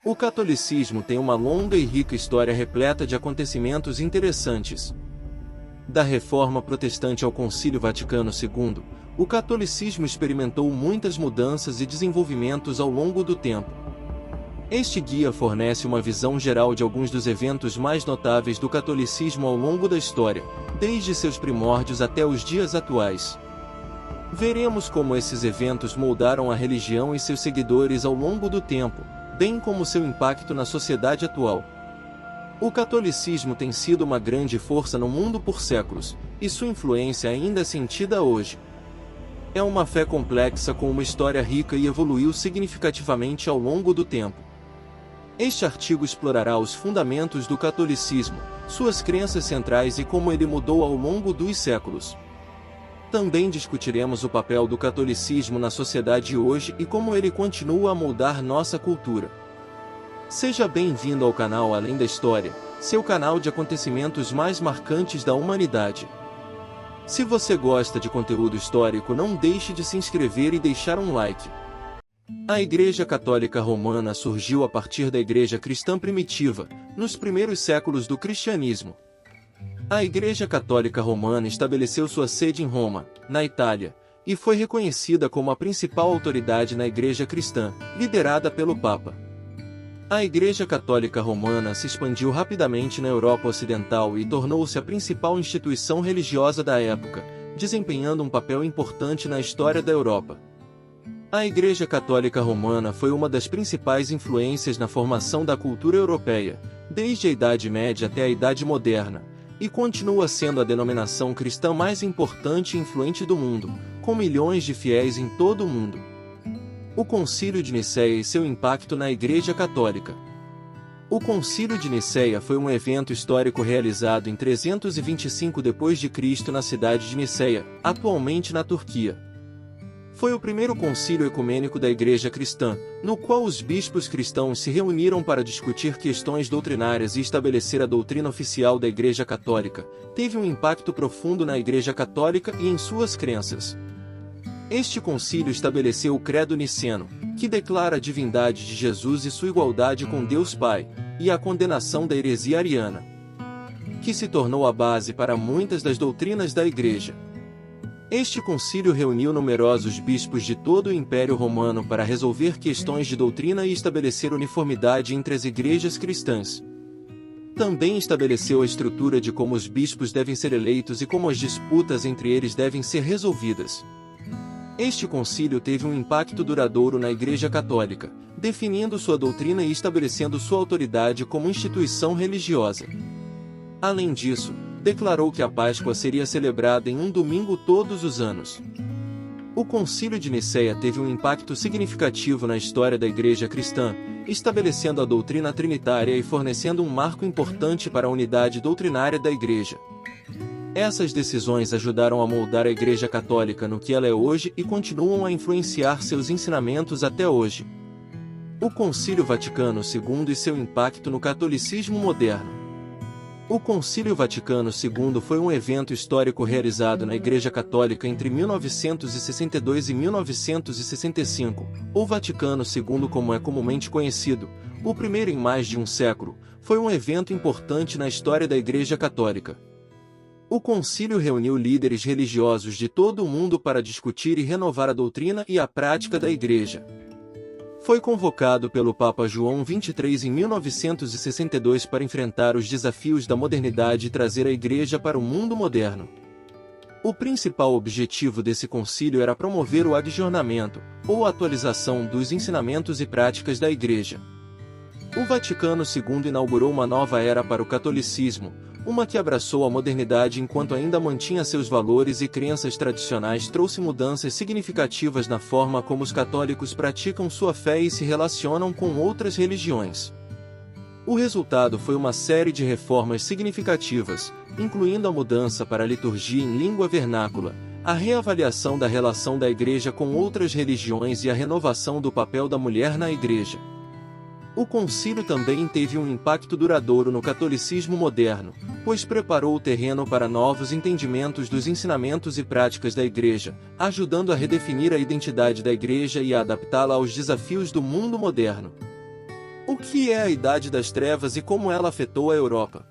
O catolicismo tem uma longa e rica história repleta de acontecimentos interessantes. Da Reforma Protestante ao Concílio Vaticano II, o catolicismo experimentou muitas mudanças e desenvolvimentos ao longo do tempo. Este guia fornece uma visão geral de alguns dos eventos mais notáveis do catolicismo ao longo da história, desde seus primórdios até os dias atuais. Veremos como esses eventos moldaram a religião e seus seguidores ao longo do tempo, bem como seu impacto na sociedade atual. O catolicismo tem sido uma grande força no mundo por séculos, e sua influência ainda é sentida hoje. É uma fé complexa com uma história rica e evoluiu significativamente ao longo do tempo. Este artigo explorará os fundamentos do catolicismo, suas crenças centrais e como ele mudou ao longo dos séculos. Também discutiremos o papel do catolicismo na sociedade hoje e como ele continua a moldar nossa cultura. Seja bem-vindo ao canal Além da História, seu canal de acontecimentos mais marcantes da humanidade. Se você gosta de conteúdo histórico, não deixe de se inscrever e deixar um like. A Igreja Católica Romana surgiu a partir da Igreja Cristã Primitiva, nos primeiros séculos do cristianismo. A Igreja Católica Romana estabeleceu sua sede em Roma, na Itália, e foi reconhecida como a principal autoridade na Igreja cristã, liderada pelo Papa. A Igreja Católica Romana se expandiu rapidamente na Europa Ocidental e tornou-se a principal instituição religiosa da época, desempenhando um papel importante na história da Europa. A Igreja Católica Romana foi uma das principais influências na formação da cultura europeia, desde a Idade Média até a Idade Moderna, e continua sendo a denominação cristã mais importante e influente do mundo, com milhões de fiéis em todo o mundo. O Concílio de Nicéia e seu impacto na Igreja Católica. O Concílio de Nicéia foi um evento histórico realizado em 325 d.C. na cidade de Niceia, atualmente na Turquia. Foi o primeiro concílio ecumênico da Igreja cristã, no qual os bispos cristãos se reuniram para discutir questões doutrinárias e estabelecer a doutrina oficial da Igreja Católica. Teve um impacto profundo na Igreja Católica e em suas crenças. Este concílio estabeleceu o Credo Niceno, que declara a divindade de Jesus e sua igualdade com Deus Pai, e a condenação da heresia ariana, que se tornou a base para muitas das doutrinas da Igreja. Este concílio reuniu numerosos bispos de todo o Império Romano para resolver questões de doutrina e estabelecer uniformidade entre as igrejas cristãs. Também estabeleceu a estrutura de como os bispos devem ser eleitos e como as disputas entre eles devem ser resolvidas. Este concílio teve um impacto duradouro na Igreja Católica, definindo sua doutrina e estabelecendo sua autoridade como instituição religiosa. Além disso, declarou que a Páscoa seria celebrada em um domingo todos os anos. O Concílio de Nicéia teve um impacto significativo na história da Igreja cristã, estabelecendo a doutrina trinitária e fornecendo um marco importante para a unidade doutrinária da Igreja. Essas decisões ajudaram a moldar a Igreja Católica no que ela é hoje e continuam a influenciar seus ensinamentos até hoje. O Concílio Vaticano II e seu impacto no catolicismo moderno. O Concílio Vaticano II foi um evento histórico realizado na Igreja Católica entre 1962 e 1965, ou Vaticano II como é comumente conhecido, o primeiro em mais de um século. Foi um evento importante na história da Igreja Católica. O concílio reuniu líderes religiosos de todo o mundo para discutir e renovar a doutrina e a prática da Igreja. Foi convocado pelo Papa João XXIII em 1962 para enfrentar os desafios da modernidade e trazer a Igreja para o mundo moderno. O principal objetivo desse concílio era promover o adjornamento, ou atualização dos ensinamentos e práticas da Igreja. O Vaticano II inaugurou uma nova era para o catolicismo, uma que abraçou a modernidade enquanto ainda mantinha seus valores e crenças tradicionais. Trouxe mudanças significativas na forma como os católicos praticam sua fé e se relacionam com outras religiões. O resultado foi uma série de reformas significativas, incluindo a mudança para a liturgia em língua vernácula, a reavaliação da relação da Igreja com outras religiões e a renovação do papel da mulher na Igreja. O concílio também teve um impacto duradouro no catolicismo moderno, pois preparou o terreno para novos entendimentos dos ensinamentos e práticas da Igreja, ajudando a redefinir a identidade da Igreja e a adaptá-la aos desafios do mundo moderno. O que é a Idade das Trevas e como ela afetou a Europa?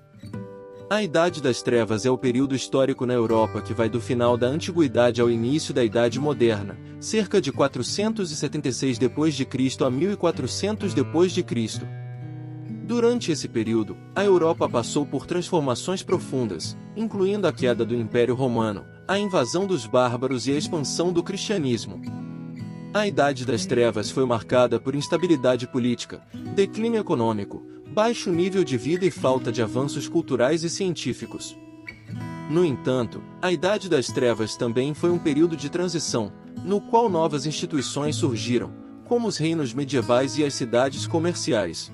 A Idade das Trevas é o período histórico na Europa que vai do final da Antiguidade ao início da Idade Moderna, cerca de 476 d.C. a 1400 d.C. Durante esse período, a Europa passou por transformações profundas, incluindo a queda do Império Romano, a invasão dos bárbaros e a expansão do cristianismo. A Idade das Trevas foi marcada por instabilidade política, declínio econômico, baixo nível de vida e falta de avanços culturais e científicos. No entanto, a Idade das Trevas também foi um período de transição, no qual novas instituições surgiram, como os reinos medievais e as cidades comerciais.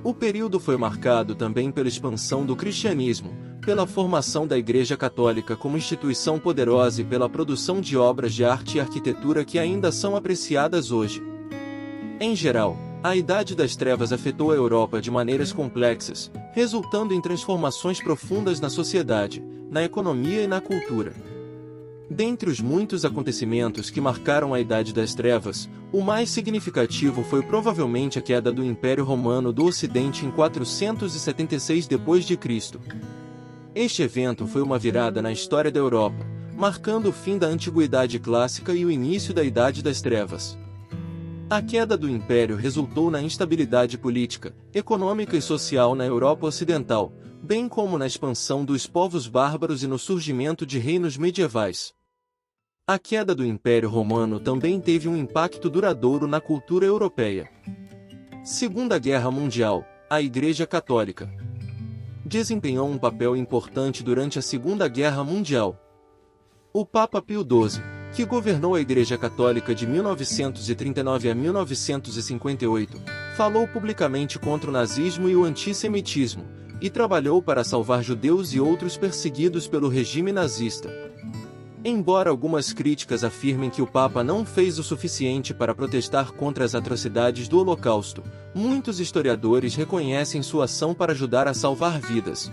O período foi marcado também pela expansão do cristianismo, pela formação da Igreja Católica como instituição poderosa e pela produção de obras de arte e arquitetura que ainda são apreciadas hoje. Em geral, a Idade das Trevas afetou a Europa de maneiras complexas, resultando em transformações profundas na sociedade, na economia e na cultura. Dentre os muitos acontecimentos que marcaram a Idade das Trevas, o mais significativo foi provavelmente a queda do Império Romano do Ocidente em 476 d.C. Este evento foi uma virada na história da Europa, marcando o fim da Antiguidade Clássica e o início da Idade das Trevas. A queda do Império resultou na instabilidade política, econômica e social na Europa Ocidental, bem como na expansão dos povos bárbaros e no surgimento de reinos medievais. A queda do Império Romano também teve um impacto duradouro na cultura europeia. Segunda Guerra Mundial, a Igreja Católica desempenhou um papel importante durante a Segunda Guerra Mundial. O Papa Pio XII, que governou a Igreja Católica de 1939 a 1958, falou publicamente contra o nazismo e o antissemitismo, e trabalhou para salvar judeus e outros perseguidos pelo regime nazista. Embora algumas críticas afirmem que o Papa não fez o suficiente para protestar contra as atrocidades do Holocausto, muitos historiadores reconhecem sua ação para ajudar a salvar vidas.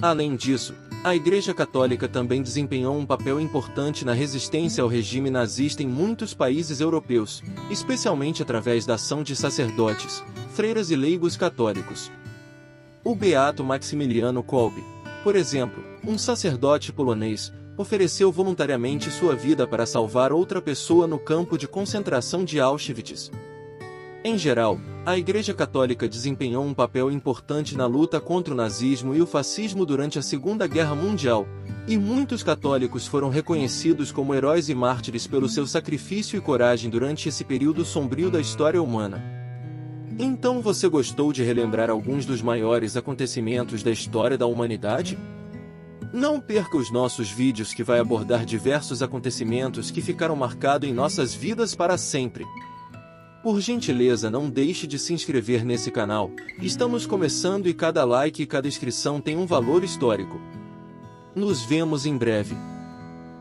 Além disso, a Igreja Católica também desempenhou um papel importante na resistência ao regime nazista em muitos países europeus, especialmente através da ação de sacerdotes, freiras e leigos católicos. O beato Maximiliano Kolbe, por exemplo, um sacerdote polonês, ofereceu voluntariamente sua vida para salvar outra pessoa no campo de concentração de Auschwitz. Em geral, a Igreja Católica desempenhou um papel importante na luta contra o nazismo e o fascismo durante a Segunda Guerra Mundial, e muitos católicos foram reconhecidos como heróis e mártires pelo seu sacrifício e coragem durante esse período sombrio da história humana. Então você gostou de relembrar alguns dos maiores acontecimentos da história da humanidade? Não perca os nossos vídeos que vai abordar diversos acontecimentos que ficaram marcados em nossas vidas para sempre. Por gentileza, não deixe de se inscrever nesse canal. Estamos começando e cada like e cada inscrição tem um valor histórico. Nos vemos em breve.